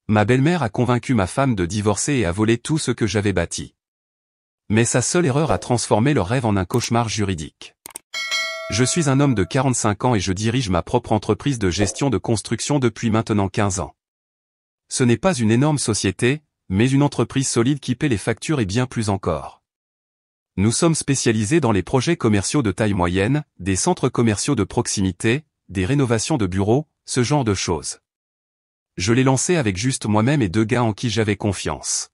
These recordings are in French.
Ma belle-mère a convaincu ma femme de divorcer et a volé tout ce que j'avais bâti. Mais sa seule erreur a transformé leur rêve en un cauchemar juridique. Je suis un homme de 45 ans et je dirige ma propre entreprise de gestion de construction depuis maintenant 15 ans. Ce n'est pas une énorme société, mais une entreprise solide qui paie les factures et bien plus encore. Nous sommes spécialisés dans les projets commerciaux de taille moyenne, des centres commerciaux de proximité, des rénovations de bureaux, ce genre de choses. Je l'ai lancé avec juste moi-même et 2 gars en qui j'avais confiance.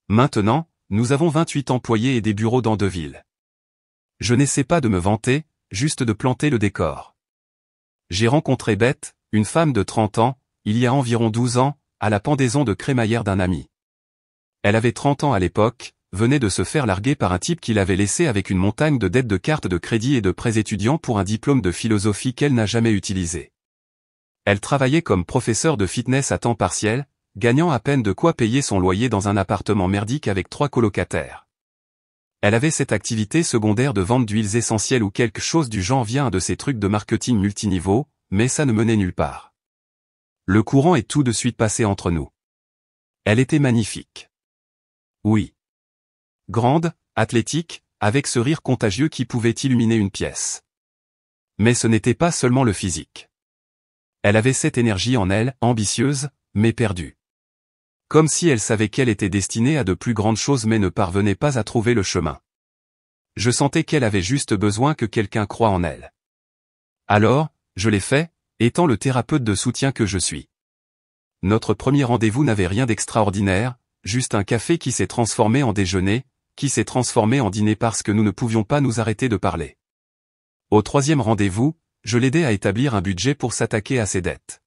Maintenant, nous avons 28 employés et des bureaux dans 2 villes. Je n'essaie pas de me vanter, juste de planter le décor. J'ai rencontré Beth, une femme de 30 ans, il y a environ 12 ans, à la pendaison de crémaillère d'un ami. Elle avait 30 ans à l'époque, venait de se faire larguer par un type qui l'avait laissé avec une montagne de dettes de cartes de crédit et de prêts étudiants pour un diplôme de philosophie qu'elle n'a jamais utilisé. Elle travaillait comme professeure de fitness à temps partiel, gagnant à peine de quoi payer son loyer dans un appartement merdique avec 3 colocataires. Elle avait cette activité secondaire de vente d'huiles essentielles ou quelque chose du genre via un de ces trucs de marketing multiniveau, mais ça ne menait nulle part. Le courant est tout de suite passé entre nous. Elle était magnifique. Oui. Grande, athlétique, avec ce rire contagieux qui pouvait illuminer une pièce. Mais ce n'était pas seulement le physique. Elle avait cette énergie en elle, ambitieuse, mais perdue. Comme si elle savait qu'elle était destinée à de plus grandes choses mais ne parvenait pas à trouver le chemin. Je sentais qu'elle avait juste besoin que quelqu'un croie en elle. Alors, je l'ai fait, étant le thérapeute de soutien que je suis. Notre premier rendez-vous n'avait rien d'extraordinaire, juste un café qui s'est transformé en déjeuner, qui s'est transformé en dîner parce que nous ne pouvions pas nous arrêter de parler. Au 3e rendez-vous, je l'aidais à établir un budget pour s'attaquer à ses dettes.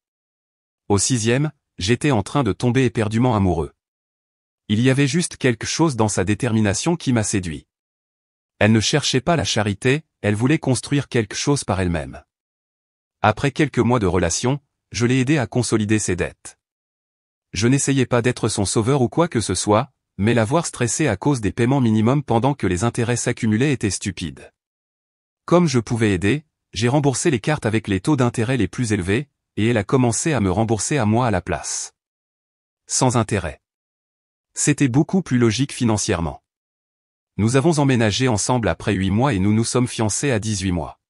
Au 6e, j'étais en train de tomber éperdument amoureux. Il y avait juste quelque chose dans sa détermination qui m'a séduit. Elle ne cherchait pas la charité, elle voulait construire quelque chose par elle-même. Après quelques mois de relation, je l'ai aidée à consolider ses dettes. Je n'essayais pas d'être son sauveur ou quoi que ce soit, mais la voir stressée à cause des paiements minimums pendant que les intérêts s'accumulaient était stupide. Comme je pouvais aider, j'ai remboursé les cartes avec les taux d'intérêt les plus élevés, et elle a commencé à me rembourser à moi à la place. Sans intérêt. C'était beaucoup plus logique financièrement. Nous avons emménagé ensemble après 8 mois et nous nous sommes fiancés à 18 mois.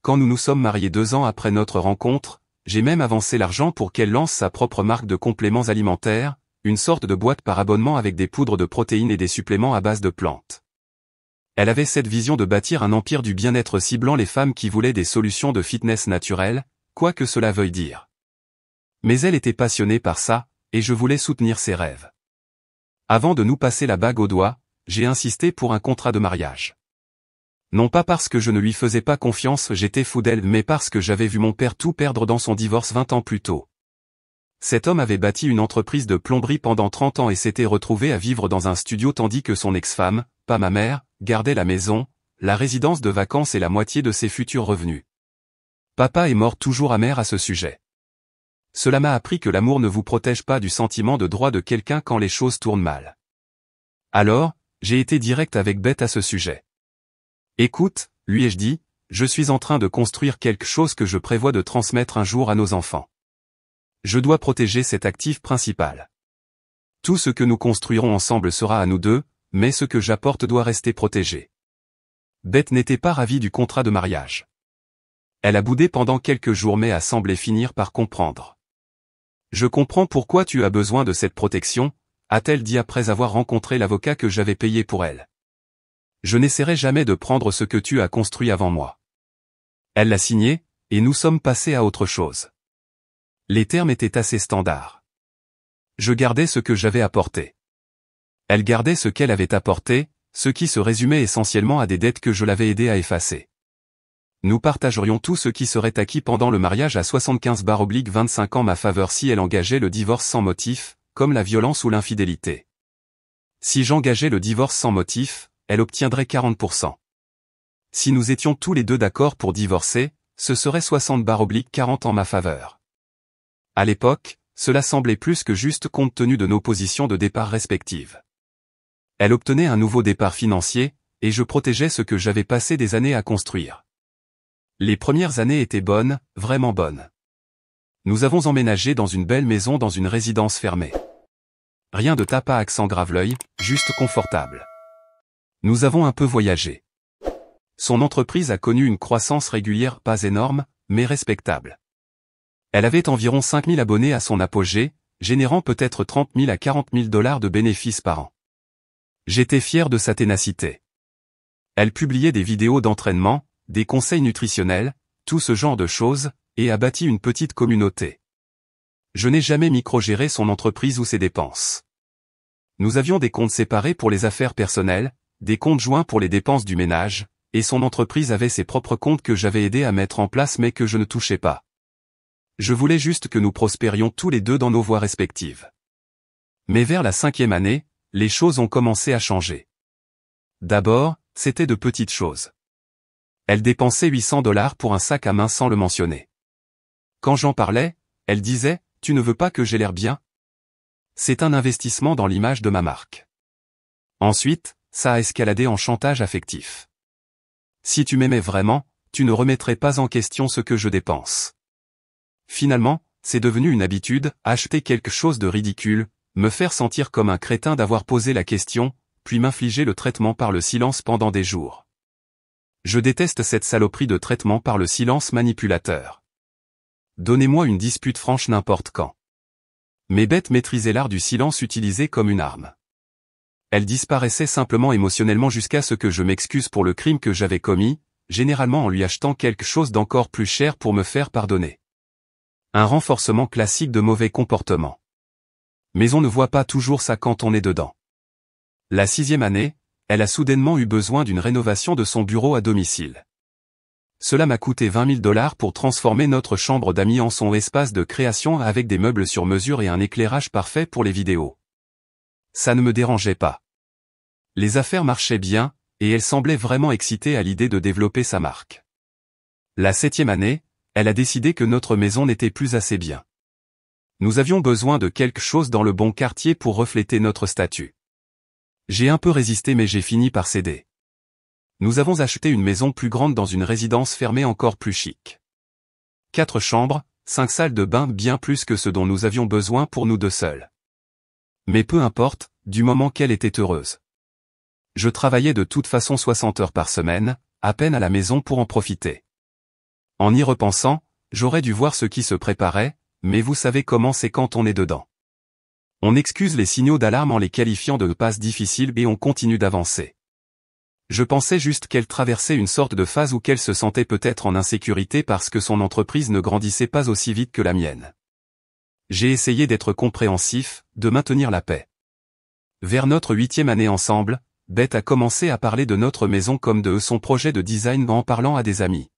Quand nous nous sommes mariés 2 ans après notre rencontre, j'ai même avancé l'argent pour qu'elle lance sa propre marque de compléments alimentaires, une sorte de boîte par abonnement avec des poudres de protéines et des suppléments à base de plantes. Elle avait cette vision de bâtir un empire du bien-être ciblant les femmes qui voulaient des solutions de fitness naturelles, quoi que cela veuille dire. Mais elle était passionnée par ça, et je voulais soutenir ses rêves. Avant de nous passer la bague au doigt, j'ai insisté pour un contrat de mariage. Non pas parce que je ne lui faisais pas confiance, j'étais fou d'elle, mais parce que j'avais vu mon père tout perdre dans son divorce 20 ans plus tôt. Cet homme avait bâti une entreprise de plomberie pendant 30 ans et s'était retrouvé à vivre dans un studio tandis que son ex-femme, pas ma mère, gardait la maison, la résidence de vacances et la moitié de ses futurs revenus. Papa est mort toujours amer à ce sujet. Cela m'a appris que l'amour ne vous protège pas du sentiment de droit de quelqu'un quand les choses tournent mal. Alors, j'ai été direct avec Beth à ce sujet. Écoute, lui ai-je dit, je suis en train de construire quelque chose que je prévois de transmettre un jour à nos enfants. Je dois protéger cet actif principal. Tout ce que nous construirons ensemble sera à nous deux, mais ce que j'apporte doit rester protégé. Beth n'était pas ravie du contrat de mariage. Elle a boudé pendant quelques jours mais a semblé finir par comprendre. Je comprends pourquoi tu as besoin de cette protection, a-t-elle dit après avoir rencontré l'avocat que j'avais payé pour elle. Je n'essaierai jamais de prendre ce que tu as construit avant moi. Elle l'a signé, et nous sommes passés à autre chose. Les termes étaient assez standards. Je gardais ce que j'avais apporté. Elle gardait ce qu'elle avait apporté, ce qui se résumait essentiellement à des dettes que je l'avais aidé à effacer. Nous partagerions tout ce qui serait acquis pendant le mariage à 75/25 en ma faveur si elle engageait le divorce sans motif, comme la violence ou l'infidélité. Si j'engageais le divorce sans motif, elle obtiendrait 40%. Si nous étions tous les deux d'accord pour divorcer, ce serait 60/40 en ma faveur. À l'époque, cela semblait plus que juste compte tenu de nos positions de départ respectives. Elle obtenait un nouveau départ financier, et je protégeais ce que j'avais passé des années à construire. Les premières années étaient bonnes, vraiment bonnes. Nous avons emménagé dans une belle maison dans une résidence fermée. Rien de tape à accent grave-l'œil, juste confortable. Nous avons un peu voyagé. Son entreprise a connu une croissance régulière pas énorme, mais respectable. Elle avait environ 5000 abonnés à son apogée, générant peut-être 30 000 à 40 000 $ de bénéfices par an. J'étais fier de sa ténacité. Elle publiait des vidéos d'entraînement, des conseils nutritionnels, tout ce genre de choses, et a bâti une petite communauté. Je n'ai jamais microgéré son entreprise ou ses dépenses. Nous avions des comptes séparés pour les affaires personnelles, des comptes joints pour les dépenses du ménage, et son entreprise avait ses propres comptes que j'avais aidé à mettre en place mais que je ne touchais pas. Je voulais juste que nous prospérions tous les deux dans nos voies respectives. Mais vers la 5e année, les choses ont commencé à changer. D'abord, c'était de petites choses. Elle dépensait 800 $ pour un sac à main sans le mentionner. Quand j'en parlais, elle disait « Tu ne veux pas que j'ai l'air bien ?» C'est un investissement dans l'image de ma marque. Ensuite, ça a escaladé en chantage affectif. Si tu m'aimais vraiment, tu ne remettrais pas en question ce que je dépense. Finalement, c'est devenu une habitude, acheter quelque chose de ridicule, me faire sentir comme un crétin d'avoir posé la question, puis m'infliger le traitement par le silence pendant des jours. Je déteste cette saloperie de traitement par le silence manipulateur. Donnez-moi une dispute franche n'importe quand. Mes bêtes maîtrisaient l'art du silence utilisé comme une arme. Elle disparaissait simplement émotionnellement jusqu'à ce que je m'excuse pour le crime que j'avais commis, généralement en lui achetant quelque chose d'encore plus cher pour me faire pardonner. Un renforcement classique de mauvais comportement. Mais on ne voit pas toujours ça quand on est dedans. La 6e année, elle a soudainement eu besoin d'une rénovation de son bureau à domicile. Cela m'a coûté 20 000 $ pour transformer notre chambre d'amis en son espace de création avec des meubles sur mesure et un éclairage parfait pour les vidéos. Ça ne me dérangeait pas. Les affaires marchaient bien, et elle semblait vraiment excitée à l'idée de développer sa marque. La 7e année, elle a décidé que notre maison n'était plus assez bien. Nous avions besoin de quelque chose dans le bon quartier pour refléter notre statut. J'ai un peu résisté mais j'ai fini par céder. Nous avons acheté une maison plus grande dans une résidence fermée encore plus chic. 4 chambres, 5 salles de bain bien plus que ce dont nous avions besoin pour nous deux seuls. Mais peu importe, du moment qu'elle était heureuse. Je travaillais de toute façon 60 heures par semaine, à peine à la maison pour en profiter. En y repensant, j'aurais dû voir ce qui se préparait, mais vous savez comment c'est quand on est dedans. On excuse les signaux d'alarme en les qualifiant de passes difficiles et on continue d'avancer. Je pensais juste qu'elle traversait une sorte de phase où qu'elle se sentait peut-être en insécurité parce que son entreprise ne grandissait pas aussi vite que la mienne. J'ai essayé d'être compréhensif, de maintenir la paix. Vers notre 8e année ensemble, Beth a commencé à parler de notre maison comme de son projet de design en parlant à des amis.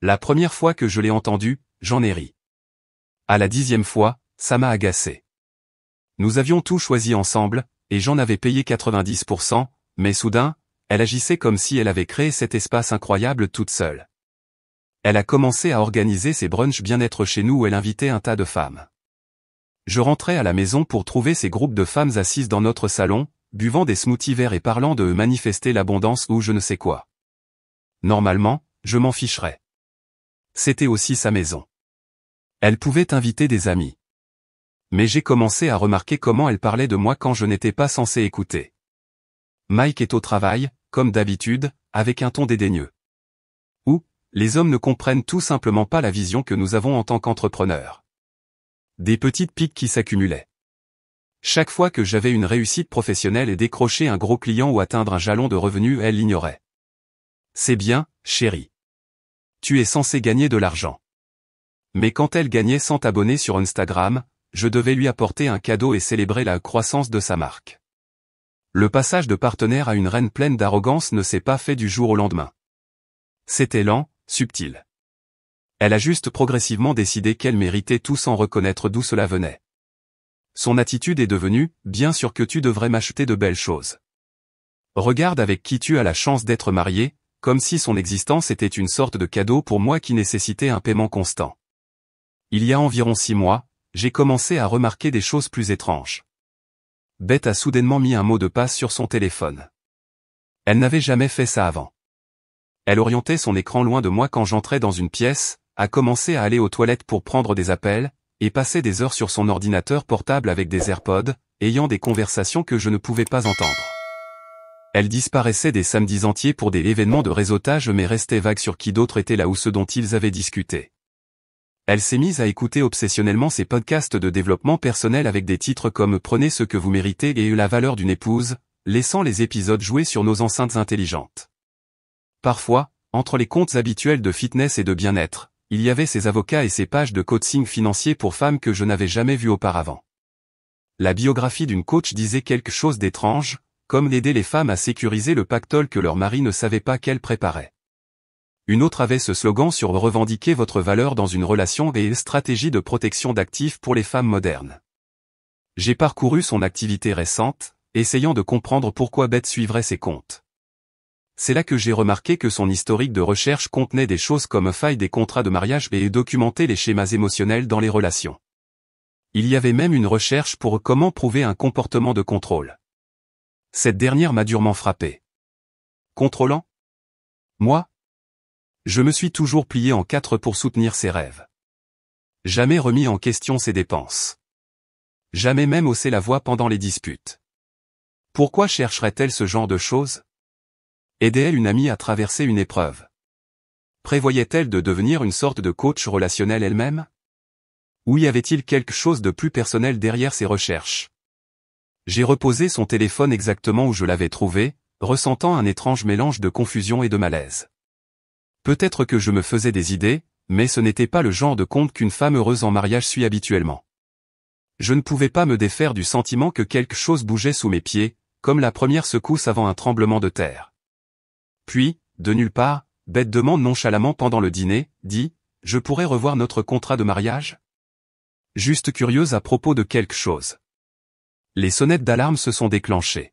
La première fois que je l'ai entendu, j'en ai ri. À la 10e fois, ça m'a agacé. Nous avions tout choisi ensemble, et j'en avais payé 90%, mais soudain, elle agissait comme si elle avait créé cet espace incroyable toute seule. Elle a commencé à organiser ses brunchs bien-être chez nous où elle invitait un tas de femmes. Je rentrais à la maison pour trouver ces groupes de femmes assises dans notre salon, buvant des smoothies verts et parlant de manifester l'abondance ou je ne sais quoi. Normalement, je m'en ficherais. C'était aussi sa maison. Elle pouvait inviter des amis. Mais j'ai commencé à remarquer comment elle parlait de moi quand je n'étais pas censé écouter. Mike est au travail, comme d'habitude, avec un ton dédaigneux. Ou, les hommes ne comprennent tout simplement pas la vision que nous avons en tant qu'entrepreneurs. Des petites piques qui s'accumulaient. Chaque fois que j'avais une réussite professionnelle et décrocher un gros client ou atteindre un jalon de revenus, elle l'ignorait. C'est bien, chérie. Tu es censé gagner de l'argent. Mais quand elle gagnait 100 abonnés sur Instagram, je devais lui apporter un cadeau et célébrer la croissance de sa marque. Le passage de partenaire à une reine pleine d'arrogance ne s'est pas fait du jour au lendemain. C'était lent, subtil. Elle a juste progressivement décidé qu'elle méritait tout sans reconnaître d'où cela venait. Son attitude est devenue « bien sûr que tu devrais m'acheter de belles choses. Regarde avec qui tu as la chance d'être marié », comme si son existence était une sorte de cadeau pour moi qui nécessitait un paiement constant. Il y a environ 6 mois, j'ai commencé à remarquer des choses plus étranges. Beth a soudainement mis un mot de passe sur son téléphone. Elle n'avait jamais fait ça avant. Elle orientait son écran loin de moi quand j'entrais dans une pièce, a commencé à aller aux toilettes pour prendre des appels, et passait des heures sur son ordinateur portable avec des AirPods, ayant des conversations que je ne pouvais pas entendre. Elle disparaissait des samedis entiers pour des événements de réseautage mais restait vague sur qui d'autre était là ou ce dont ils avaient discuté. Elle s'est mise à écouter obsessionnellement ces podcasts de développement personnel avec des titres comme « Prenez ce que vous méritez » et « La valeur d'une épouse », laissant les épisodes jouer sur nos enceintes intelligentes. Parfois, entre les comptes habituels de fitness et de bien-être, il y avait ces avocats et ces pages de coaching financier pour femmes que je n'avais jamais vues auparavant. La biographie d'une coach disait quelque chose d'étrange, comme d'aider les femmes à sécuriser le pactole que leur mari ne savait pas qu'elles préparaient. Une autre avait ce slogan sur revendiquer votre valeur dans une relation et stratégie de protection d'actifs pour les femmes modernes. J'ai parcouru son activité récente, essayant de comprendre pourquoi Beth suivrait ses comptes. C'est là que j'ai remarqué que son historique de recherche contenait des choses comme failles des contrats de mariage et documenter les schémas émotionnels dans les relations. Il y avait même une recherche pour comment prouver un comportement de contrôle. Cette dernière m'a durement frappé. Contrôlant? Moi? Je me suis toujours plié en quatre pour soutenir ses rêves. Jamais remis en question ses dépenses. Jamais même haussé la voix pendant les disputes. Pourquoi chercherait-elle ce genre de choses? Aidait-elle une amie à traverser une épreuve? Prévoyait-elle de devenir une sorte de coach relationnel elle-même? Ou y avait-il quelque chose de plus personnel derrière ses recherches? J'ai reposé son téléphone exactement où je l'avais trouvé, ressentant un étrange mélange de confusion et de malaise. Peut-être que je me faisais des idées, mais ce n'était pas le genre de compte qu'une femme heureuse en mariage suit habituellement. Je ne pouvais pas me défaire du sentiment que quelque chose bougeait sous mes pieds, comme la première secousse avant un tremblement de terre. Puis, de nulle part, Beth demande nonchalamment pendant le dîner, dit « Je pourrais revoir notre contrat de mariage ?» Juste curieuse à propos de quelque chose. Les sonnettes d'alarme se sont déclenchées.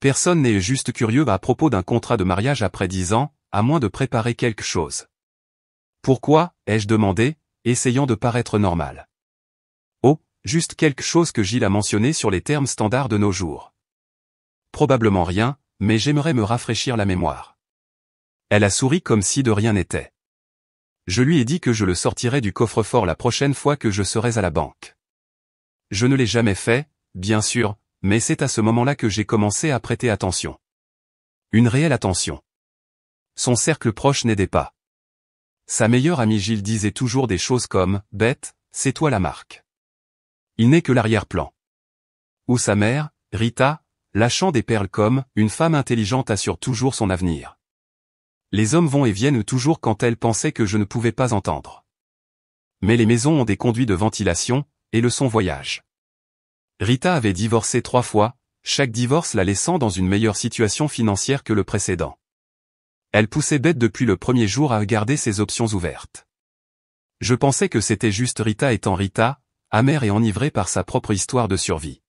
Personne n'est juste curieux à propos d'un contrat de mariage après 10 ans, à moins de préparer quelque chose. Pourquoi, ai-je demandé, essayant de paraître normal. Oh, juste quelque chose que Gilles a mentionné sur les termes standards de nos jours. Probablement rien, mais j'aimerais me rafraîchir la mémoire. Elle a souri comme si de rien n'était. Je lui ai dit que je le sortirais du coffre-fort la prochaine fois que je serais à la banque. Je ne l'ai jamais fait, bien sûr, mais c'est à ce moment-là que j'ai commencé à prêter attention. Une réelle attention. Son cercle proche n'aidait pas. Sa meilleure amie Gilles disait toujours des choses comme « Beth, c'est toi la marque ». Il n'est que l'arrière-plan. Ou sa mère, Rita, lâchant des perles comme « Une femme intelligente assure toujours son avenir ». Les hommes vont et viennent toujours quand elle pensait que je ne pouvais pas entendre. Mais les maisons ont des conduits de ventilation, et le son voyage. Rita avait divorcé 3 fois, chaque divorce la laissant dans une meilleure situation financière que le précédent. Elle poussait Beth depuis le premier jour à garder ses options ouvertes. Je pensais que c'était juste Rita étant Rita, amère et enivrée par sa propre histoire de survie.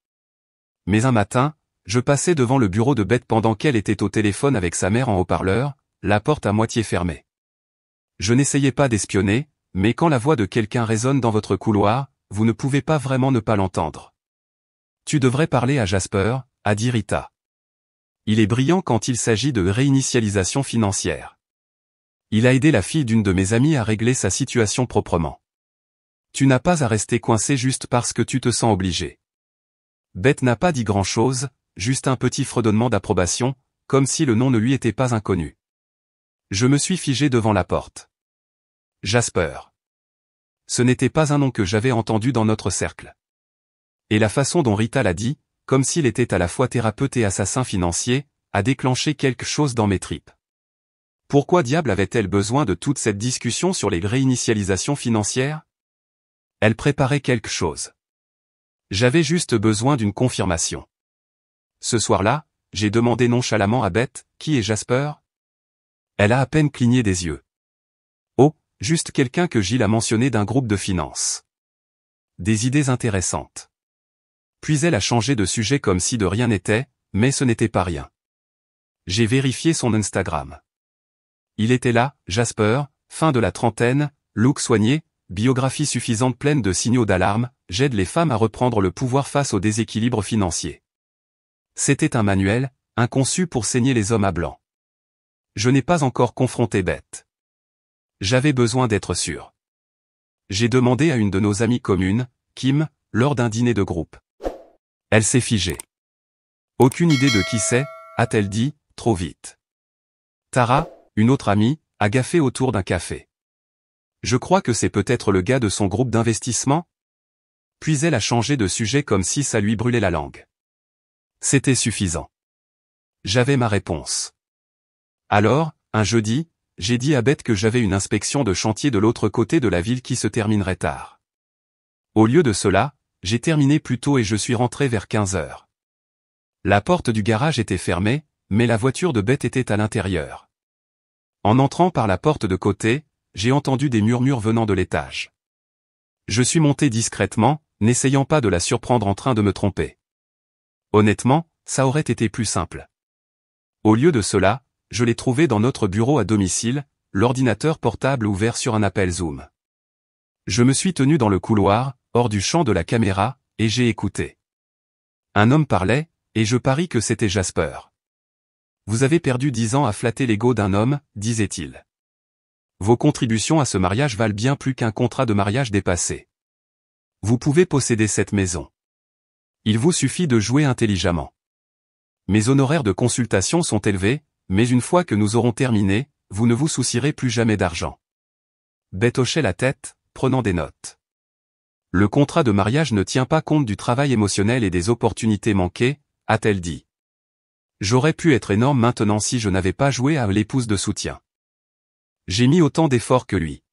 Mais un matin, je passais devant le bureau de Beth pendant qu'elle était au téléphone avec sa mère en haut-parleur, la porte à moitié fermée. Je n'essayais pas d'espionner, mais quand la voix de quelqu'un résonne dans votre couloir, vous ne pouvez pas vraiment ne pas l'entendre. Tu devrais parler à Jasper, a dit Rita. Il est brillant quand il s'agit de réinitialisation financière. Il a aidé la fille d'une de mes amies à régler sa situation proprement. Tu n'as pas à rester coincé juste parce que tu te sens obligé. Beth n'a pas dit grand-chose, juste un petit fredonnement d'approbation, comme si le nom ne lui était pas inconnu. Je me suis figé devant la porte. Jasper. Ce n'était pas un nom que j'avais entendu dans notre cercle. Et la façon dont Rita l'a dit, comme s'il était à la fois thérapeute et assassin financier, a déclenché quelque chose dans mes tripes. Pourquoi diable avait-elle besoin de toute cette discussion sur les réinitialisations financières? Elle préparait quelque chose. J'avais juste besoin d'une confirmation. Ce soir-là, j'ai demandé nonchalamment à Beth, qui est Jasper? Elle a à peine cligné des yeux. Oh, juste quelqu'un que Gilles a mentionné d'un groupe de finance. Des idées intéressantes. Puis elle a changé de sujet comme si de rien n'était, mais ce n'était pas rien. J'ai vérifié son Instagram. Il était là, Jasper, fin de la trentaine, look soigné, biographie suffisante pleine de signaux d'alarme, j'aide les femmes à reprendre le pouvoir face au déséquilibre financier. C'était un manuel, conçu pour saigner les hommes à blanc. Je n'ai pas encore confronté Beth. J'avais besoin d'être sûr. J'ai demandé à une de nos amies communes, Kim, lors d'un dîner de groupe. Elle s'est figée. Aucune idée de qui c'est, a-t-elle dit, trop vite. Tara, une autre amie, a gaffé autour d'un café. Je crois que c'est peut-être le gars de son groupe d'investissement? Puis elle a changé de sujet comme si ça lui brûlait la langue. C'était suffisant. J'avais ma réponse. Alors, un jeudi, j'ai dit à Beth que j'avais une inspection de chantier de l'autre côté de la ville qui se terminerait tard. Au lieu de cela, j'ai terminé plus tôt et je suis rentré vers 15 heures. La porte du garage était fermée, mais la voiture de Beth était à l'intérieur. En entrant par la porte de côté, j'ai entendu des murmures venant de l'étage. Je suis monté discrètement, n'essayant pas de la surprendre en train de me tromper. Honnêtement, ça aurait été plus simple. Au lieu de cela, je l'ai trouvée dans notre bureau à domicile, l'ordinateur portable ouvert sur un appel Zoom. Je me suis tenu dans le couloir, hors du champ de la caméra, et j'ai écouté. Un homme parlait, et je parie que c'était Jasper. Vous avez perdu 10 ans à flatter l'ego d'un homme, disait-il. Vos contributions à ce mariage valent bien plus qu'un contrat de mariage dépassé. Vous pouvez posséder cette maison. Il vous suffit de jouer intelligemment. Mes honoraires de consultation sont élevés, mais une fois que nous aurons terminé, vous ne vous soucierez plus jamais d'argent. Beth hochait la tête, prenant des notes. Le contrat de mariage ne tient pas compte du travail émotionnel et des opportunités manquées, a-t-elle dit. J'aurais pu être énorme maintenant si je n'avais pas joué à l'épouse de soutien. J'ai mis autant d'efforts que lui.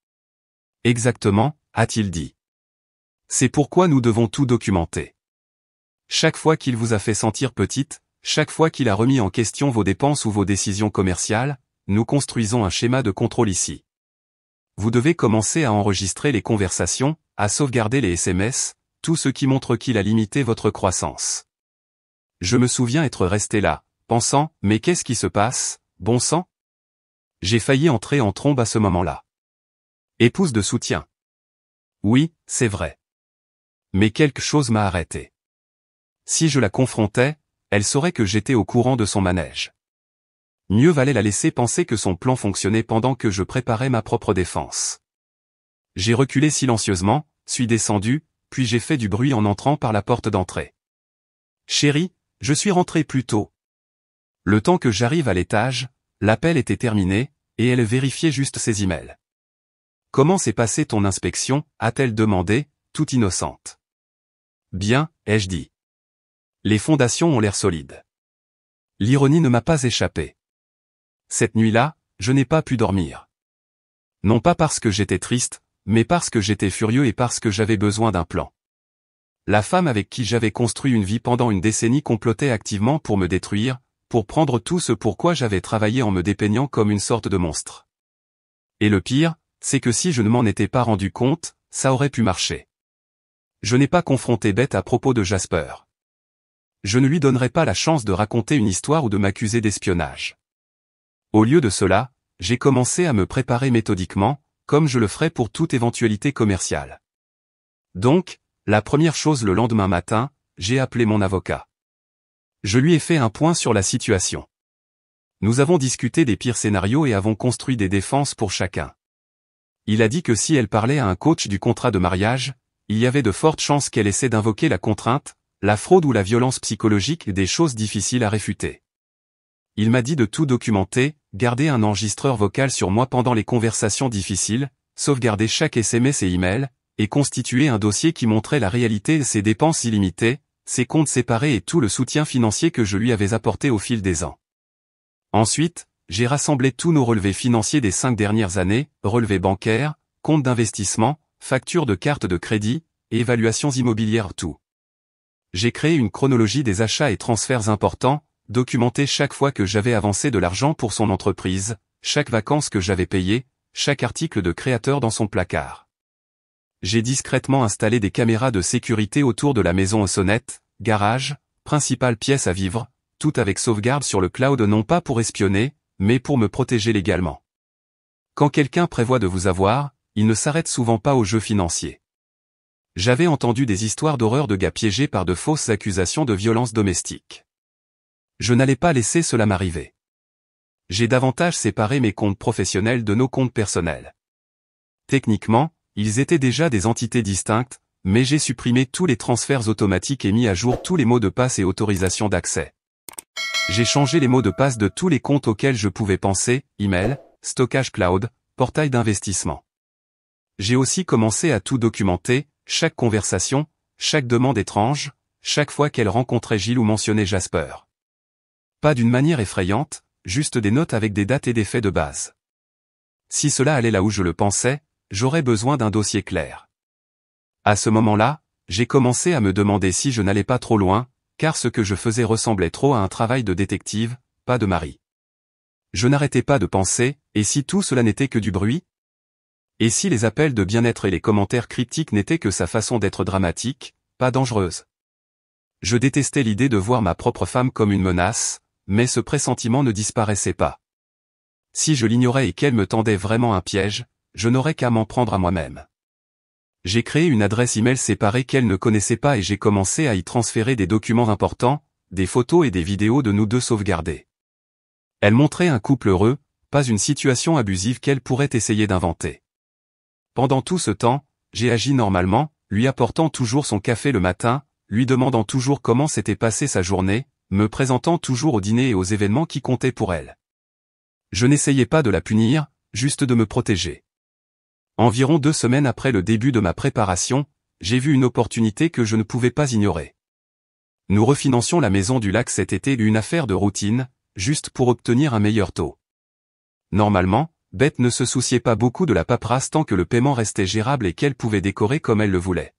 Exactement, a-t-il dit. C'est pourquoi nous devons tout documenter. Chaque fois qu'il vous a fait sentir petite, chaque fois qu'il a remis en question vos dépenses ou vos décisions commerciales, nous construisons un schéma de contrôle ici. Vous devez commencer à enregistrer les conversations, à sauvegarder les SMS, tout ce qui montre qu'il a limité votre croissance. Je me souviens être resté là, pensant, mais qu'est-ce qui se passe, bon sang? J'ai failli entrer en trombe à ce moment-là. Épouse de soutien. Oui, c'est vrai. Mais quelque chose m'a arrêté. Si je la confrontais, elle saurait que j'étais au courant de son manège. Mieux valait la laisser penser que son plan fonctionnait pendant que je préparais ma propre défense. J'ai reculé silencieusement, suis descendu, puis j'ai fait du bruit en entrant par la porte d'entrée. Chérie, je suis rentré plus tôt. Le temps que j'arrive à l'étage, l'appel était terminé, et elle vérifiait juste ses emails. Comment s'est passée ton inspection, a-t-elle demandé, toute innocente. Bien, ai-je dit. Les fondations ont l'air solides. L'ironie ne m'a pas échappé. Cette nuit-là, je n'ai pas pu dormir. Non pas parce que j'étais triste, mais parce que j'étais furieux et parce que j'avais besoin d'un plan. La femme avec qui j'avais construit une vie pendant une décennie complotait activement pour me détruire, pour prendre tout ce pourquoi j'avais travaillé en me dépeignant comme une sorte de monstre. Et le pire, c'est que si je ne m'en étais pas rendu compte, ça aurait pu marcher. Je n'ai pas confronté Beth à propos de Jasper. Je ne lui donnerai pas la chance de raconter une histoire ou de m'accuser d'espionnage. Au lieu de cela, j'ai commencé à me préparer méthodiquement, comme je le ferais pour toute éventualité commerciale. Donc, la première chose le lendemain matin, j'ai appelé mon avocat. Je lui ai fait un point sur la situation. Nous avons discuté des pires scénarios et avons construit des défenses pour chacun. Il a dit que si elle parlait à un coach du contrat de mariage, il y avait de fortes chances qu'elle essaie d'invoquer la contrainte, la fraude ou la violence psychologique, des choses difficiles à réfuter. Il m'a dit de tout documenter, garder un enregistreur vocal sur moi pendant les conversations difficiles, sauvegarder chaque SMS et email, et constituer un dossier qui montrait la réalité de ses dépenses illimitées, ses comptes séparés et tout le soutien financier que je lui avais apporté au fil des ans. Ensuite, j'ai rassemblé tous nos relevés financiers des 5 dernières années, relevés bancaires, comptes d'investissement, factures de cartes de crédit, et évaluations immobilières tout. J'ai créé une chronologie des achats et transferts importants, documenté chaque fois que j'avais avancé de l'argent pour son entreprise, chaque vacances que j'avais payées, chaque article de créateur dans son placard. J'ai discrètement installé des caméras de sécurité autour de la maison aux sonnettes, garage, principale pièce à vivre, tout avec sauvegarde sur le cloud non pas pour espionner, mais pour me protéger légalement. Quand quelqu'un prévoit de vous avoir, il ne s'arrête souvent pas aux jeux financiers. J'avais entendu des histoires d'horreur de gars piégés par de fausses accusations de violence domestique. Je n'allais pas laisser cela m'arriver. J'ai davantage séparé mes comptes professionnels de nos comptes personnels. Techniquement, ils étaient déjà des entités distinctes, mais j'ai supprimé tous les transferts automatiques et mis à jour tous les mots de passe et autorisations d'accès. J'ai changé les mots de passe de tous les comptes auxquels je pouvais penser, email, stockage cloud, portail d'investissement. J'ai aussi commencé à tout documenter, chaque conversation, chaque demande étrange, chaque fois qu'elle rencontrait Gilles ou mentionnait Jasper. Pas d'une manière effrayante, juste des notes avec des dates et des faits de base. Si cela allait là où je le pensais, j'aurais besoin d'un dossier clair. À ce moment-là, j'ai commencé à me demander si je n'allais pas trop loin, car ce que je faisais ressemblait trop à un travail de détective, pas de mari. Je n'arrêtais pas de penser, et si tout cela n'était que du bruit? Et si les appels de bien-être et les commentaires cryptiques n'étaient que sa façon d'être dramatique, pas dangereuse? Je détestais l'idée de voir ma propre femme comme une menace, mais ce pressentiment ne disparaissait pas. Si je l'ignorais et qu'elle me tendait vraiment un piège, je n'aurais qu'à m'en prendre à moi-même. J'ai créé une adresse email séparée qu'elle ne connaissait pas et j'ai commencé à y transférer des documents importants, des photos et des vidéos de nous deux sauvegardés. Elle montrait un couple heureux, pas une situation abusive qu'elle pourrait essayer d'inventer. Pendant tout ce temps, j'ai agi normalement, lui apportant toujours son café le matin, lui demandant toujours comment s'était passée sa journée, me présentant toujours au dîner et aux événements qui comptaient pour elle. Je n'essayais pas de la punir, juste de me protéger. Environ 2 semaines après le début de ma préparation, j'ai vu une opportunité que je ne pouvais pas ignorer. Nous refinancions la maison du lac cet été, une affaire de routine, juste pour obtenir un meilleur taux. Normalement, Beth ne se souciait pas beaucoup de la paperasse tant que le paiement restait gérable et qu'elle pouvait décorer comme elle le voulait.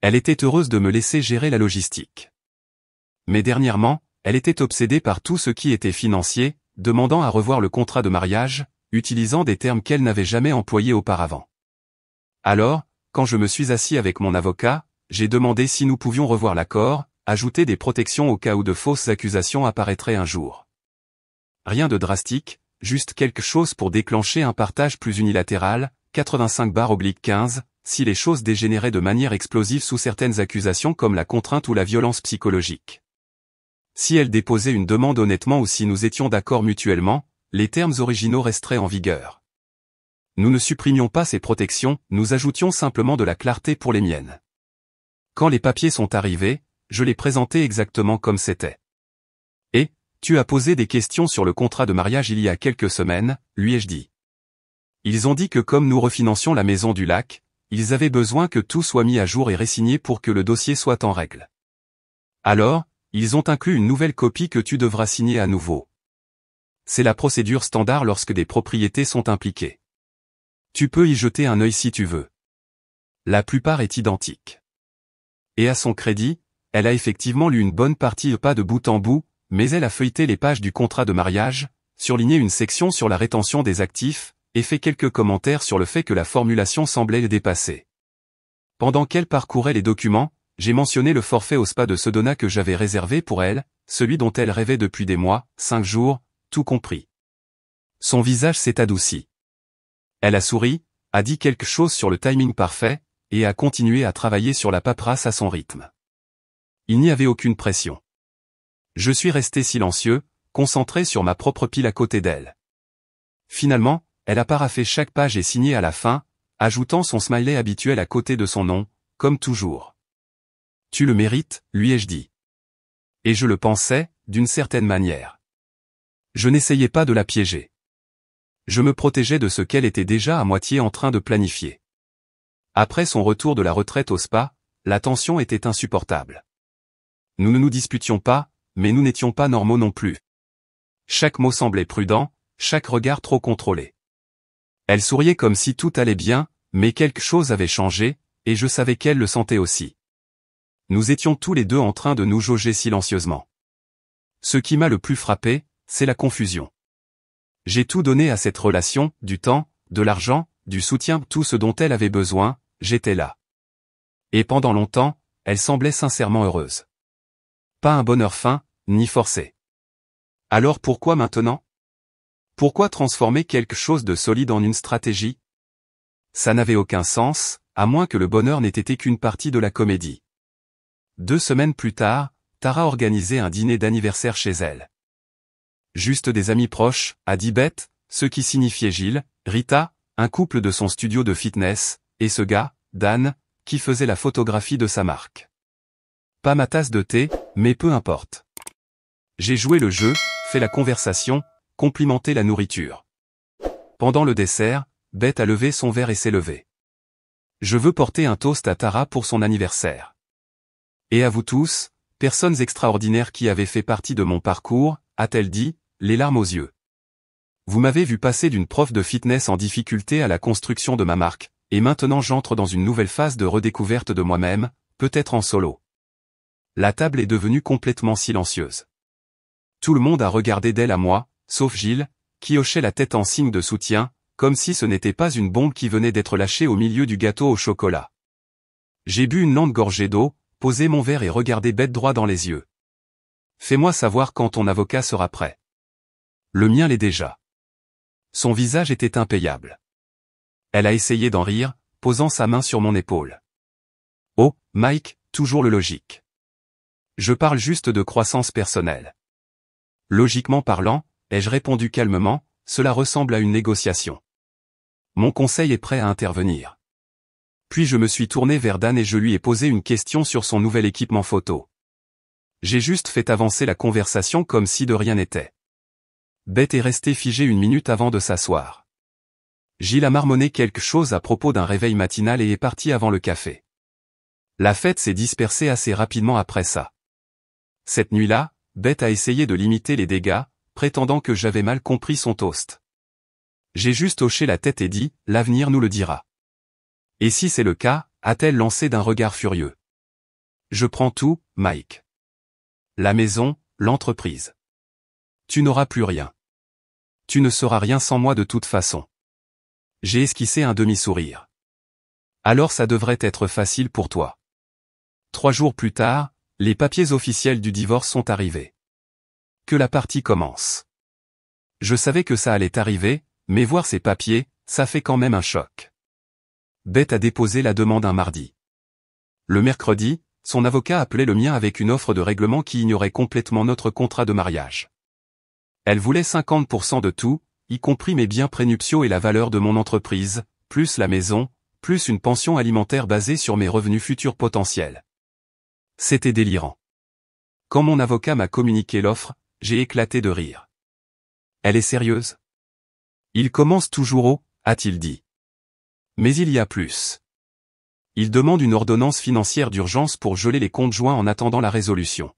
Elle était heureuse de me laisser gérer la logistique. Mais dernièrement, elle était obsédée par tout ce qui était financier, demandant à revoir le contrat de mariage, utilisant des termes qu'elle n'avait jamais employés auparavant. Alors, quand je me suis assis avec mon avocat, j'ai demandé si nous pouvions revoir l'accord, ajouter des protections au cas où de fausses accusations apparaîtraient un jour. Rien de drastique, juste quelque chose pour déclencher un partage plus unilatéral, 85/15, si les choses dégénéraient de manière explosive sous certaines accusations comme la contrainte ou la violence psychologique. Si elle déposait une demande honnêtement ou si nous étions d'accord mutuellement, les termes originaux resteraient en vigueur. Nous ne supprimions pas ces protections, nous ajoutions simplement de la clarté pour les miennes. Quand les papiers sont arrivés, je les présentais exactement comme c'était. Et, tu as posé des questions sur le contrat de mariage il y a quelques semaines, lui ai-je dit. Ils ont dit que comme nous refinancions la maison du lac, ils avaient besoin que tout soit mis à jour et résigné pour que le dossier soit en règle. Alors, ils ont inclus une nouvelle copie que tu devras signer à nouveau. C'est la procédure standard lorsque des propriétés sont impliquées. Tu peux y jeter un œil si tu veux. La plupart est identique. Et à son crédit, elle a effectivement lu une bonne partie pas de bout en bout, mais elle a feuilleté les pages du contrat de mariage, surligné une section sur la rétention des actifs, et fait quelques commentaires sur le fait que la formulation semblait le dépasser. Pendant qu'elle parcourait les documents, j'ai mentionné le forfait au spa de Sedona que j'avais réservé pour elle, celui dont elle rêvait depuis des mois, 5 jours, tout compris. Son visage s'est adouci. Elle a souri, a dit quelque chose sur le timing parfait, et a continué à travailler sur la paperasse à son rythme. Il n'y avait aucune pression. Je suis resté silencieux, concentré sur ma propre pile à côté d'elle. Finalement, elle a paraphé chaque page et signé à la fin, ajoutant son smiley habituel à côté de son nom, comme toujours. Tu le mérites, lui ai-je dit. Et je le pensais, d'une certaine manière. Je n'essayais pas de la piéger. Je me protégeais de ce qu'elle était déjà à moitié en train de planifier. Après son retour de la retraite au spa, la tension était insupportable. Nous ne nous disputions pas, mais nous n'étions pas normaux non plus. Chaque mot semblait prudent, chaque regard trop contrôlé. Elle souriait comme si tout allait bien, mais quelque chose avait changé, et je savais qu'elle le sentait aussi. Nous étions tous les deux en train de nous jauger silencieusement. Ce qui m'a le plus frappé, c'est la confusion. J'ai tout donné à cette relation, du temps, de l'argent, du soutien, tout ce dont elle avait besoin, j'étais là. Et pendant longtemps, elle semblait sincèrement heureuse. Pas un bonheur fin, ni forcé. Alors pourquoi maintenant? Pourquoi transformer quelque chose de solide en une stratégie? Ça n'avait aucun sens, à moins que le bonheur n'ait été qu'une partie de la comédie. 2 semaines plus tard, Tara organisait un dîner d'anniversaire chez elle. Juste des amis proches, a dit Beth, ce qui signifiait Gilles, Rita, un couple de son studio de fitness, et ce gars, Dan, qui faisait la photographie de sa marque. Pas ma tasse de thé, mais peu importe. J'ai joué le jeu, fait la conversation, complimenté la nourriture. Pendant le dessert, Beth a levé son verre et s'est levée. Je veux porter un toast à Tara pour son anniversaire. Et à vous tous, personnes extraordinaires qui avaient fait partie de mon parcours, a-t-elle dit, les larmes aux yeux. Vous m'avez vu passer d'une prof de fitness en difficulté à la construction de ma marque, et maintenant j'entre dans une nouvelle phase de redécouverte de moi-même, peut-être en solo. La table est devenue complètement silencieuse. Tout le monde a regardé d'elle à moi, sauf Gilles, qui hochait la tête en signe de soutien, comme si ce n'était pas une bombe qui venait d'être lâchée au milieu du gâteau au chocolat. J'ai bu une lente gorgée d'eau, posé mon verre et regardé Beth droit dans les yeux. Fais-moi savoir quand ton avocat sera prêt. Le mien l'est déjà. Son visage était impayable. Elle a essayé d'en rire, posant sa main sur mon épaule. Oh, Mike, toujours le logique. Je parle juste de croissance personnelle. Logiquement parlant, ai-je répondu calmement, cela ressemble à une négociation. Mon conseil est prêt à intervenir. Puis je me suis tourné vers Dan et je lui ai posé une question sur son nouvel équipement photo. J'ai juste fait avancer la conversation comme si de rien n'était. Beth est restée figée une minute avant de s'asseoir. Gilles a marmonné quelque chose à propos d'un réveil matinal et est parti avant le café. La fête s'est dispersée assez rapidement après ça. Cette nuit-là, Beth a essayé de limiter les dégâts, prétendant que j'avais mal compris son toast. J'ai juste hoché la tête et dit, l'avenir nous le dira. Et si c'est le cas, a-t-elle lancé d'un regard furieux. Je prends tout, Mike. La maison, l'entreprise. Tu n'auras plus rien. Tu ne seras rien sans moi de toute façon. J'ai esquissé un demi-sourire. Alors ça devrait être facile pour toi. 3 jours plus tard, les papiers officiels du divorce sont arrivés. Que la partie commence. Je savais que ça allait arriver, mais voir ces papiers, ça fait quand même un choc. Beth a déposé la demande un mardi. Le mercredi, son avocat appelait le mien avec une offre de règlement qui ignorait complètement notre contrat de mariage. Elle voulait 50% de tout, y compris mes biens prénuptiaux et la valeur de mon entreprise, plus la maison, plus une pension alimentaire basée sur mes revenus futurs potentiels. C'était délirant. Quand mon avocat m'a communiqué l'offre, j'ai éclaté de rire. Elle est sérieuse? Il commence toujours au, a-t-il dit. Mais il y a plus. Il demande une ordonnance financière d'urgence pour geler les comptes joints en attendant la résolution.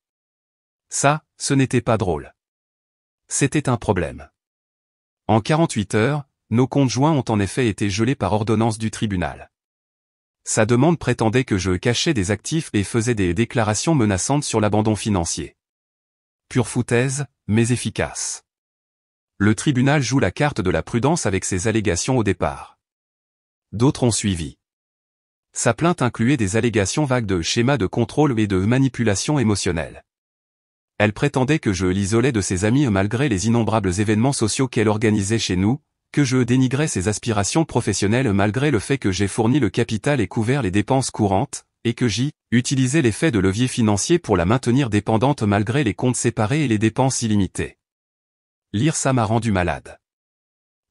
Ça, ce n'était pas drôle. C'était un problème. En 48 heures, nos comptes joints ont en effet été gelés par ordonnance du tribunal. Sa demande prétendait que je cachais des actifs et faisais des déclarations menaçantes sur l'abandon financier. Pure foutaise, mais efficace. Le tribunal joue la carte de la prudence avec ses allégations au départ. D'autres ont suivi. Sa plainte incluait des allégations vagues de schémas de contrôle et de manipulation émotionnelle. Elle prétendait que je l'isolais de ses amis malgré les innombrables événements sociaux qu'elle organisait chez nous, que je dénigrais ses aspirations professionnelles malgré le fait que j'ai fourni le capital et couvert les dépenses courantes, et que j'y utilisais l'effet de levier financier pour la maintenir dépendante malgré les comptes séparés et les dépenses illimitées. Lire ça m'a rendu malade.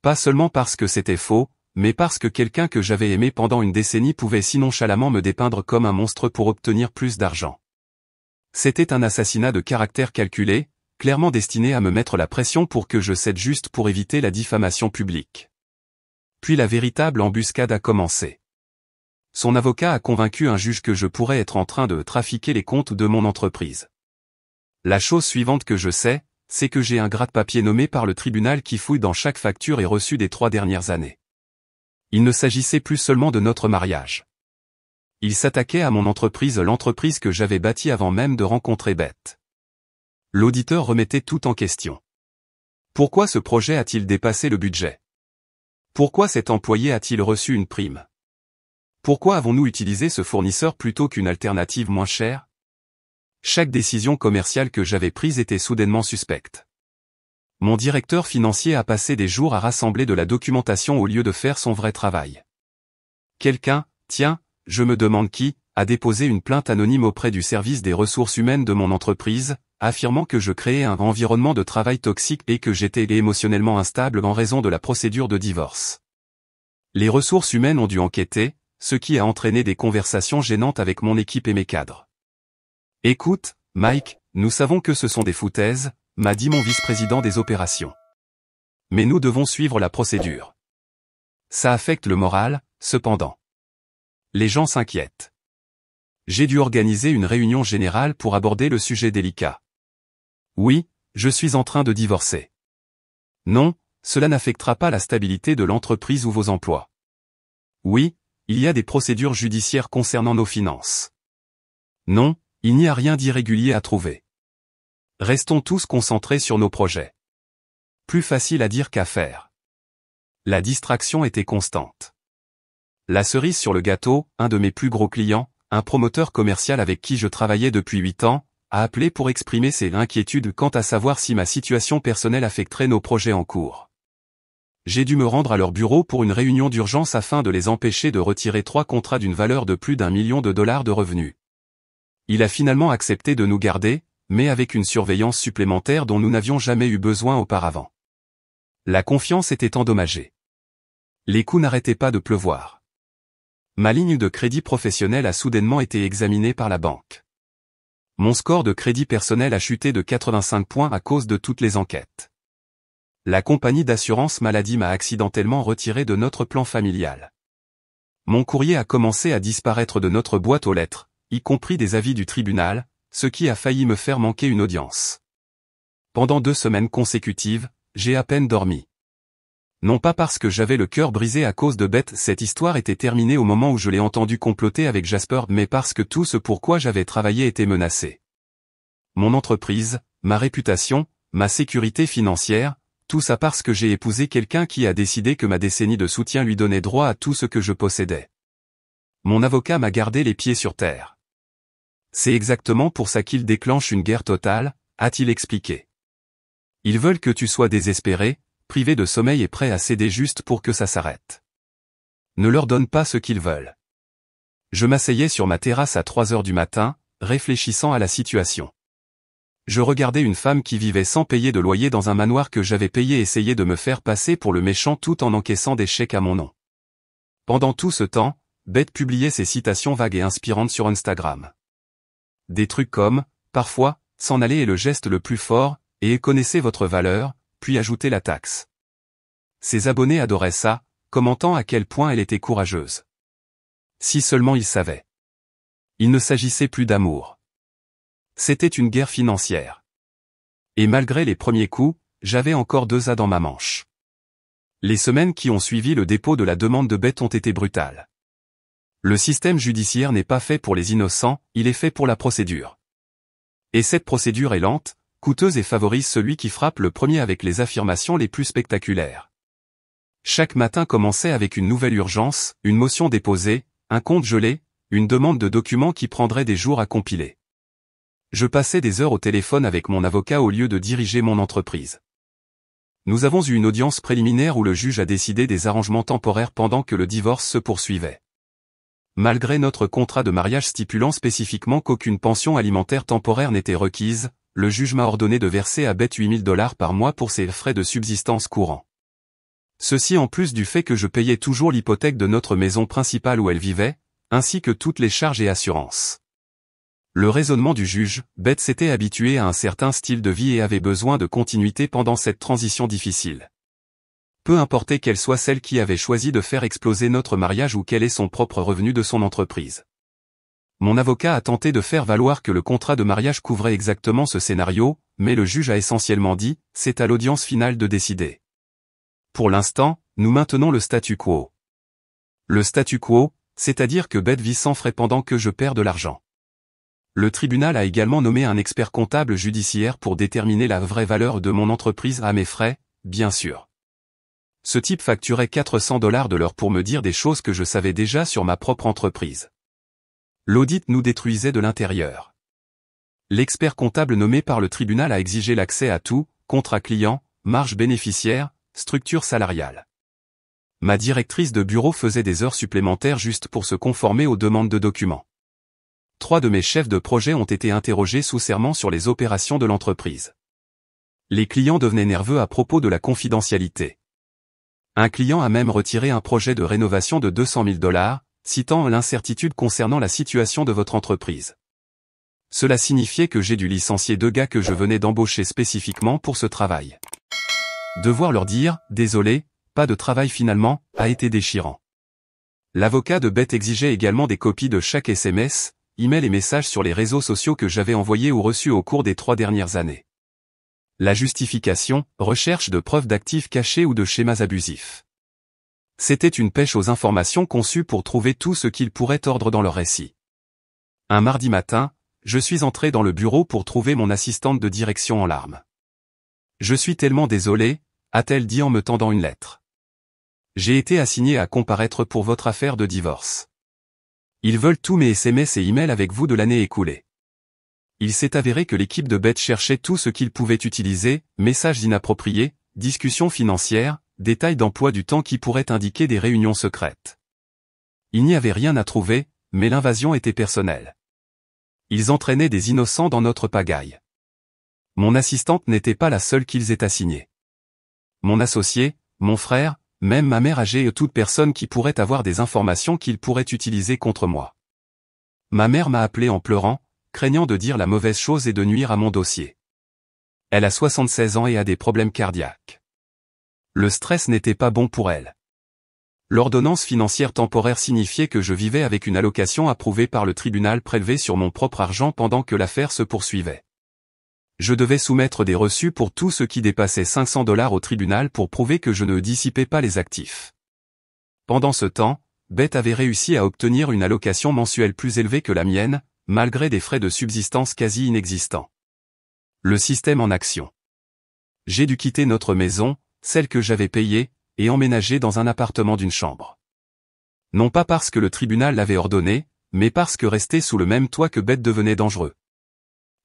Pas seulement parce que c'était faux, mais parce que quelqu'un que j'avais aimé pendant une décennie pouvait si nonchalamment me dépeindre comme un monstre pour obtenir plus d'argent. C'était un assassinat de caractère calculé, clairement destiné à me mettre la pression pour que je cède juste pour éviter la diffamation publique. Puis la véritable embuscade a commencé. Son avocat a convaincu un juge que je pourrais être en train de trafiquer les comptes de mon entreprise. La chose suivante que je sais, c'est que j'ai un gratte-papier nommé par le tribunal qui fouille dans chaque facture et reçue des 3 dernières années. Il ne s'agissait plus seulement de notre mariage. Il s'attaquait à mon entreprise, l'entreprise que j'avais bâtie avant même de rencontrer Beth. L'auditeur remettait tout en question. Pourquoi ce projet a-t-il dépassé le budget? Pourquoi cet employé a-t-il reçu une prime? Pourquoi avons-nous utilisé ce fournisseur plutôt qu'une alternative moins chère? Chaque décision commerciale que j'avais prise était soudainement suspecte. Mon directeur financier a passé des jours à rassembler de la documentation au lieu de faire son vrai travail. Quelqu'un, tiens, je me demande qui, a déposé une plainte anonyme auprès du service des ressources humaines de mon entreprise, affirmant que je créais un environnement de travail toxique et que j'étais émotionnellement instable en raison de la procédure de divorce. Les ressources humaines ont dû enquêter, ce qui a entraîné des conversations gênantes avec mon équipe et mes cadres. Écoute, Mike, nous savons que ce sont des foutaises, m'a dit mon vice-président des opérations. Mais nous devons suivre la procédure. Ça affecte le moral, cependant. Les gens s'inquiètent. J'ai dû organiser une réunion générale pour aborder le sujet délicat. Oui, je suis en train de divorcer. Non, cela n'affectera pas la stabilité de l'entreprise ou vos emplois. Oui, il y a des procédures judiciaires concernant nos finances. Non, il n'y a rien d'irrégulier à trouver. Restons tous concentrés sur nos projets. Plus facile à dire qu'à faire. La distraction était constante. La cerise sur le gâteau, un de mes plus gros clients, un promoteur commercial avec qui je travaillais depuis 8 ans, a appelé pour exprimer ses inquiétudes quant à savoir si ma situation personnelle affecterait nos projets en cours. J'ai dû me rendre à leur bureau pour une réunion d'urgence afin de les empêcher de retirer 3 contrats d'une valeur de plus d'1 million de dollars de revenus. Il a finalement accepté de nous garder, mais avec une surveillance supplémentaire dont nous n'avions jamais eu besoin auparavant. La confiance était endommagée. Les coups n'arrêtaient pas de pleuvoir. Ma ligne de crédit professionnel a soudainement été examinée par la banque. Mon score de crédit personnel a chuté de 85 points à cause de toutes les enquêtes. La compagnie d'assurance maladie m'a accidentellement retiré de notre plan familial. Mon courrier a commencé à disparaître de notre boîte aux lettres, y compris des avis du tribunal, ce qui a failli me faire manquer une audience. Pendant 2 semaines consécutives, j'ai à peine dormi. Non pas parce que j'avais le cœur brisé à cause de Beth, cette histoire était terminée au moment où je l'ai entendu comploter avec Jasper, mais parce que tout ce pourquoi j'avais travaillé était menacé. Mon entreprise, ma réputation, ma sécurité financière, tout ça parce que j'ai épousé quelqu'un qui a décidé que ma décennie de soutien lui donnait droit à tout ce que je possédais. Mon avocat m'a gardé les pieds sur terre. C'est exactement pour ça qu'ils déclenchent une guerre totale, a-t-il expliqué. Ils veulent que tu sois désespéré, privé de sommeil et prêt à céder juste pour que ça s'arrête. Ne leur donne pas ce qu'ils veulent. Je m'asseyais sur ma terrasse à 3 heures du matin, réfléchissant à la situation. Je regardais une femme qui vivait sans payer de loyer dans un manoir que j'avais payé essayer de me faire passer pour le méchant tout en encaissant des chèques à mon nom. Pendant tout ce temps, Beth publiait ses citations vagues et inspirantes sur Instagram. Des trucs comme, parfois, s'en aller est le geste le plus fort, et connaissez votre valeur, puis ajoutez la taxe. Ses abonnés adoraient ça, commentant à quel point elle était courageuse. Si seulement ils savaient. Il ne s'agissait plus d'amour. C'était une guerre financière. Et malgré les premiers coups, j'avais encore 2 as dans ma manche. Les semaines qui ont suivi le dépôt de la demande de Beth ont été brutales. Le système judiciaire n'est pas fait pour les innocents, il est fait pour la procédure. Et cette procédure est lente, coûteuse et favorise celui qui frappe le premier avec les affirmations les plus spectaculaires. Chaque matin commençait avec une nouvelle urgence, une motion déposée, un compte gelé, une demande de documents qui prendrait des jours à compiler. Je passais des heures au téléphone avec mon avocat au lieu de diriger mon entreprise. Nous avons eu une audience préliminaire où le juge a décidé des arrangements temporaires pendant que le divorce se poursuivait. Malgré notre contrat de mariage stipulant spécifiquement qu'aucune pension alimentaire temporaire n'était requise, le juge m'a ordonné de verser à Beth 8 000 $ par mois pour ses frais de subsistance courants. Ceci en plus du fait que je payais toujours l'hypothèque de notre maison principale où elle vivait, ainsi que toutes les charges et assurances. Le raisonnement du juge, Beth s'était habituée à un certain style de vie et avait besoin de continuité pendant cette transition difficile. Peu importait qu'elle soit celle qui avait choisi de faire exploser notre mariage ou quel est son propre revenu de son entreprise. Mon avocat a tenté de faire valoir que le contrat de mariage couvrait exactement ce scénario, mais le juge a essentiellement dit, c'est à l'audience finale de décider. Pour l'instant, nous maintenons le statu quo. Le statu quo, c'est-à-dire que Beth vit sans frais pendant que je perds de l'argent. Le tribunal a également nommé un expert comptable judiciaire pour déterminer la vraie valeur de mon entreprise à mes frais, bien sûr. Ce type facturait 400 $ de l'heure pour me dire des choses que je savais déjà sur ma propre entreprise. L'audit nous détruisait de l'intérieur. L'expert comptable nommé par le tribunal a exigé l'accès à tout, contrat client, marge bénéficiaire, structure salariale. Ma directrice de bureau faisait des heures supplémentaires juste pour se conformer aux demandes de documents. 3 de mes chefs de projet ont été interrogés sous serment sur les opérations de l'entreprise. Les clients devenaient nerveux à propos de la confidentialité. Un client a même retiré un projet de rénovation de 200 000 $, citant l'incertitude concernant la situation de votre entreprise. Cela signifiait que j'ai dû licencier 2 gars que je venais d'embaucher spécifiquement pour ce travail. Devoir leur dire « Désolé, pas de travail finalement » a été déchirant. L'avocat de Beth exigeait également des copies de chaque SMS, email et messages sur les réseaux sociaux que j'avais envoyés ou reçus au cours des 3 dernières années. La justification, recherche de preuves d'actifs cachés ou de schémas abusifs. C'était une pêche aux informations conçue pour trouver tout ce qu'ils pourraient tordre dans leur récit. Un mardi matin, je suis entré dans le bureau pour trouver mon assistante de direction en larmes. « Je suis tellement désolé », a-t-elle dit en me tendant une lettre. « J'ai été assigné à comparaître pour votre affaire de divorce. Ils veulent tous mes SMS et emails avec vous de l'année écoulée. Il s'est avéré que l'équipe de Beth cherchait tout ce qu'ils pouvaient utiliser, messages inappropriés, discussions financières, détails d'emploi du temps qui pourraient indiquer des réunions secrètes. Il n'y avait rien à trouver, mais l'invasion était personnelle. Ils entraînaient des innocents dans notre pagaille. Mon assistante n'était pas la seule qu'ils aient assignée. Mon associé, mon frère, même ma mère âgée et toute personne qui pourrait avoir des informations qu'ils pourraient utiliser contre moi. Ma mère m'a appelé en pleurant, craignant de dire la mauvaise chose et de nuire à mon dossier. Elle a 76 ans et a des problèmes cardiaques. Le stress n'était pas bon pour elle. L'ordonnance financière temporaire signifiait que je vivais avec une allocation approuvée par le tribunal prélevée sur mon propre argent pendant que l'affaire se poursuivait. Je devais soumettre des reçus pour tout ce qui dépassait 500 $ au tribunal pour prouver que je ne dissipais pas les actifs. Pendant ce temps, Beth avait réussi à obtenir une allocation mensuelle plus élevée que la mienne, malgré des frais de subsistance quasi inexistants. Le système en action. J'ai dû quitter notre maison, celle que j'avais payée, et emménager dans un appartement d'une chambre. Non pas parce que le tribunal l'avait ordonné, mais parce que rester sous le même toit que Beth devenait dangereux.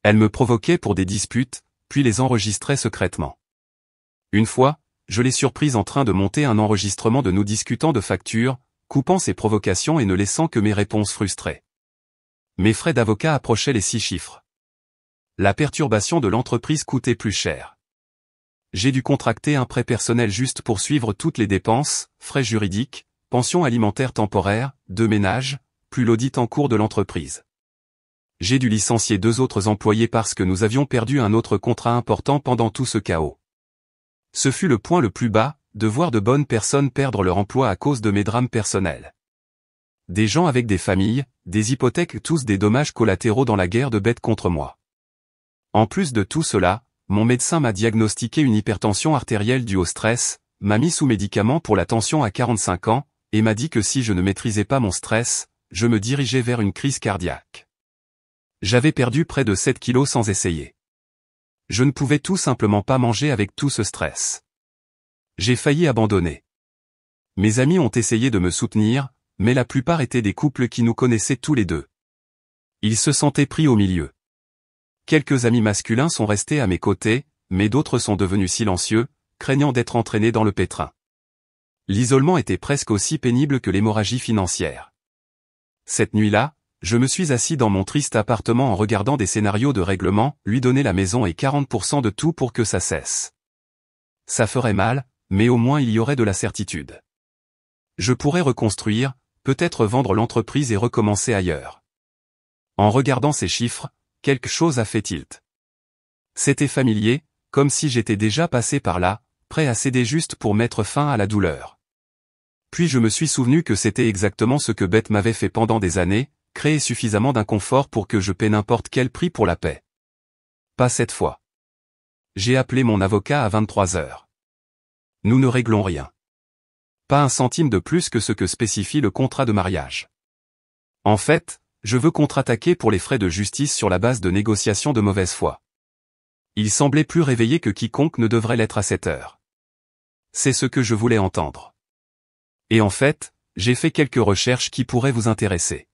Elle me provoquait pour des disputes, puis les enregistrait secrètement. Une fois, je l'ai surprise en train de monter un enregistrement de nous discutant de factures, coupant ses provocations et ne laissant que mes réponses frustrées. Mes frais d'avocat approchaient les 6 chiffres. La perturbation de l'entreprise coûtait plus cher. J'ai dû contracter un prêt personnel juste pour suivre toutes les dépenses, frais juridiques, pensions alimentaires temporaires, de ménage, plus l'audit en cours de l'entreprise. J'ai dû licencier 2 autres employés parce que nous avions perdu un autre contrat important pendant tout ce chaos. Ce fut le point le plus bas, de voir de bonnes personnes perdre leur emploi à cause de mes drames personnels. Des gens avec des familles, des hypothèques, tous des dommages collatéraux dans la guerre de Beth contre moi. En plus de tout cela, mon médecin m'a diagnostiqué une hypertension artérielle due au stress, m'a mis sous médicaments pour la tension à 45 ans, et m'a dit que si je ne maîtrisais pas mon stress, je me dirigeais vers une crise cardiaque. J'avais perdu près de 7 kilos sans essayer. Je ne pouvais tout simplement pas manger avec tout ce stress. J'ai failli abandonner. Mes amis ont essayé de me soutenir, mais la plupart étaient des couples qui nous connaissaient tous les deux. Ils se sentaient pris au milieu. Quelques amis masculins sont restés à mes côtés, mais d'autres sont devenus silencieux, craignant d'être entraînés dans le pétrin. L'isolement était presque aussi pénible que l'hémorragie financière. Cette nuit-là, je me suis assis dans mon triste appartement en regardant des scénarios de règlement, lui donner la maison et 40% de tout pour que ça cesse. Ça ferait mal, mais au moins il y aurait de la certitude. Je pourrais reconstruire, peut-être vendre l'entreprise et recommencer ailleurs. En regardant ces chiffres, quelque chose a fait tilt. C'était familier, comme si j'étais déjà passé par là, prêt à céder juste pour mettre fin à la douleur. Puis je me suis souvenu que c'était exactement ce que Beth m'avait fait pendant des années, créer suffisamment d'inconfort pour que je paie n'importe quel prix pour la paix. Pas cette fois. J'ai appelé mon avocat à 23 heures. Nous ne réglons rien. Pas un centime de plus que ce que spécifie le contrat de mariage. En fait, je veux contre-attaquer pour les frais de justice sur la base de négociations de mauvaise foi. Il semblait plus réveillé que quiconque ne devrait l'être à cette heure. C'est ce que je voulais entendre. Et en fait, j'ai fait quelques recherches qui pourraient vous intéresser.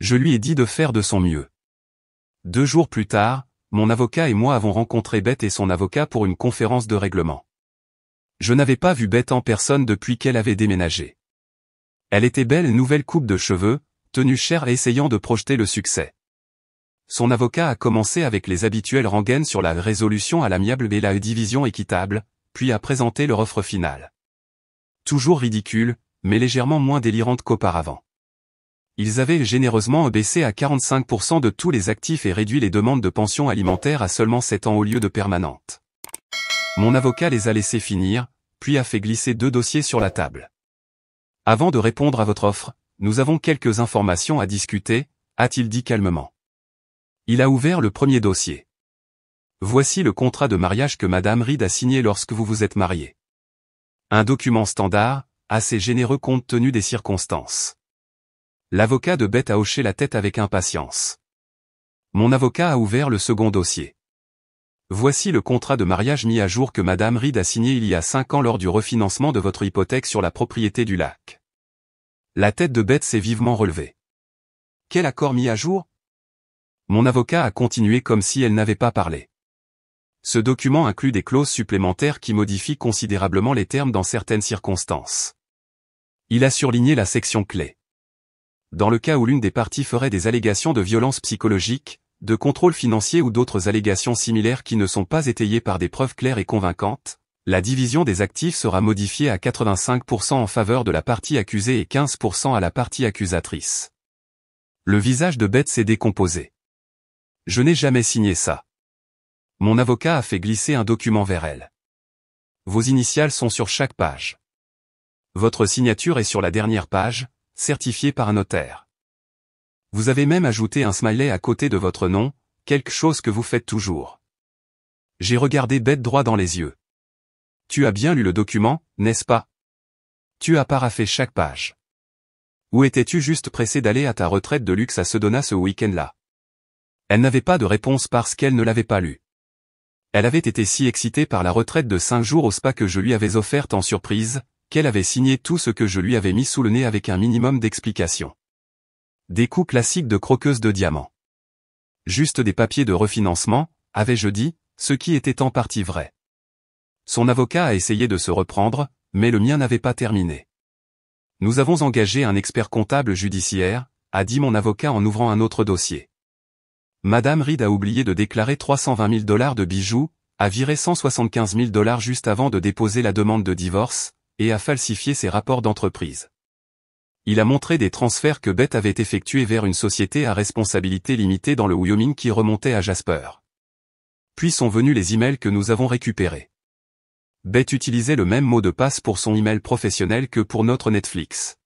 Je lui ai dit de faire de son mieux. 2 jours plus tard, mon avocat et moi avons rencontré Beth et son avocat pour une conférence de règlement. Je n'avais pas vu Beth en personne depuis qu'elle avait déménagé. Elle était belle, nouvelle coupe de cheveux, tenue chère et essayant de projeter le succès. Son avocat a commencé avec les habituelles rengaines sur la résolution à l'amiable et la division équitable, puis a présenté leur offre finale. Toujours ridicule, mais légèrement moins délirante qu'auparavant. Ils avaient généreusement abaissé à 45% de tous les actifs et réduit les demandes de pension alimentaire à seulement 7 ans au lieu de permanente. Mon avocat les a laissés finir, puis a fait glisser 2 dossiers sur la table. Avant de répondre à votre offre, nous avons quelques informations à discuter, a-t-il dit calmement. Il a ouvert le premier dossier. Voici le contrat de mariage que Madame Reed a signé lorsque vous vous êtes mariés. Un document standard, assez généreux compte tenu des circonstances. L'avocat de Beth a hoché la tête avec impatience. Mon avocat a ouvert le second dossier. Voici le contrat de mariage mis à jour que Madame Reed a signé il y a 5 ans lors du refinancement de votre hypothèque sur la propriété du lac. La tête de Beth s'est vivement relevée. Quel accord mis à jour? Mon avocat a continué comme si elle n'avait pas parlé. Ce document inclut des clauses supplémentaires qui modifient considérablement les termes dans certaines circonstances. Il a surligné la section clé. Dans le cas où l'une des parties ferait des allégations de violence psychologique, de contrôle financier ou d'autres allégations similaires qui ne sont pas étayées par des preuves claires et convaincantes, la division des actifs sera modifiée à 85% en faveur de la partie accusée et 15% à la partie accusatrice. Le visage de Beth s'est décomposé. Je n'ai jamais signé ça. Mon avocat a fait glisser un document vers elle. Vos initiales sont sur chaque page. Votre signature est sur la dernière page, certifiée par un notaire. Vous avez même ajouté un smiley à côté de votre nom, quelque chose que vous faites toujours. J'ai regardé Beth droit dans les yeux. Tu as bien lu le document, n'est-ce pas? Tu as paraphé chaque page. Ou étais-tu juste pressé d'aller à ta retraite de luxe à Sedona ce week-end-là? Elle n'avait pas de réponse parce qu'elle ne l'avait pas lu. Elle avait été si excitée par la retraite de 5 jours au spa que je lui avais offerte en surprise, qu'elle avait signé tout ce que je lui avais mis sous le nez avec un minimum d'explications. Des coups classiques de croqueuse de diamants. Juste des papiers de refinancement, avais-je dit, ce qui était en partie vrai. Son avocat a essayé de se reprendre, mais le mien n'avait pas terminé. Nous avons engagé un expert comptable judiciaire, a dit mon avocat en ouvrant un autre dossier. Madame Reed a oublié de déclarer $320 000 de bijoux, a viré $175 000 juste avant de déposer la demande de divorce, et a falsifié ses rapports d'entreprise. Il a montré des transferts que Beth avait effectués vers une société à responsabilité limitée dans le Wyoming qui remontait à Jasper. Puis sont venus les emails que nous avons récupérés. Beth utilisait le même mot de passe pour son email professionnel que pour notre Netflix.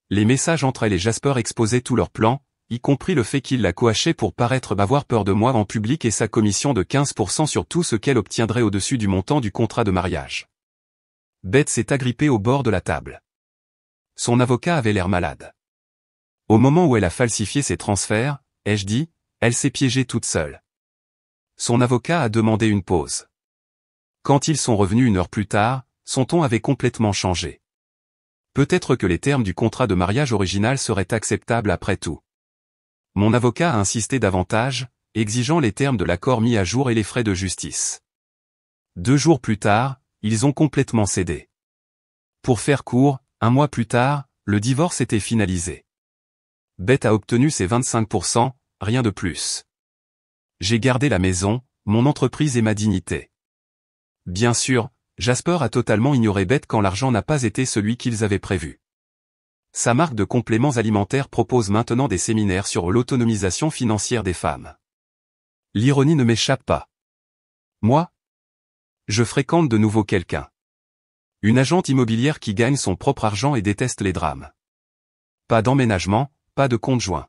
Les messages entre elle et Jasper exposaient tous leurs plans, y compris le fait qu'il la coachait pour paraître avoir peur de moi en public et sa commission de 15% sur tout ce qu'elle obtiendrait au-dessus du montant du contrat de mariage. Beth s'est agrippée au bord de la table. Son avocat avait l'air malade. Au moment où elle a falsifié ses transferts, ai-je dit, elle s'est piégée toute seule. Son avocat a demandé une pause. Quand ils sont revenus 1 heure plus tard, son ton avait complètement changé. Peut-être que les termes du contrat de mariage original seraient acceptables après tout. Mon avocat a insisté davantage, exigeant les termes de l'accord mis à jour et les frais de justice. 2 jours plus tard, ils ont complètement cédé. Pour faire court, 1 mois plus tard, le divorce était finalisé. Beth a obtenu ses 25%, rien de plus. J'ai gardé la maison, mon entreprise et ma dignité. Bien sûr, Jasper a totalement ignoré Beth quand l'argent n'a pas été celui qu'ils avaient prévu. Sa marque de compléments alimentaires propose maintenant des séminaires sur l'autonomisation financière des femmes. L'ironie ne m'échappe pas. Moi? Je fréquente de nouveau quelqu'un. Une agente immobilière qui gagne son propre argent et déteste les drames. Pas d'emménagement, pas de compte joint.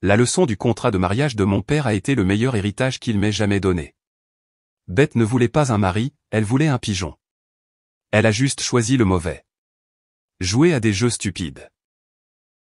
La leçon du contrat de mariage de mon père a été le meilleur héritage qu'il m'ait jamais donné. Beth ne voulait pas un mari, elle voulait un pigeon. Elle a juste choisi le mauvais. Jouer à des jeux stupides.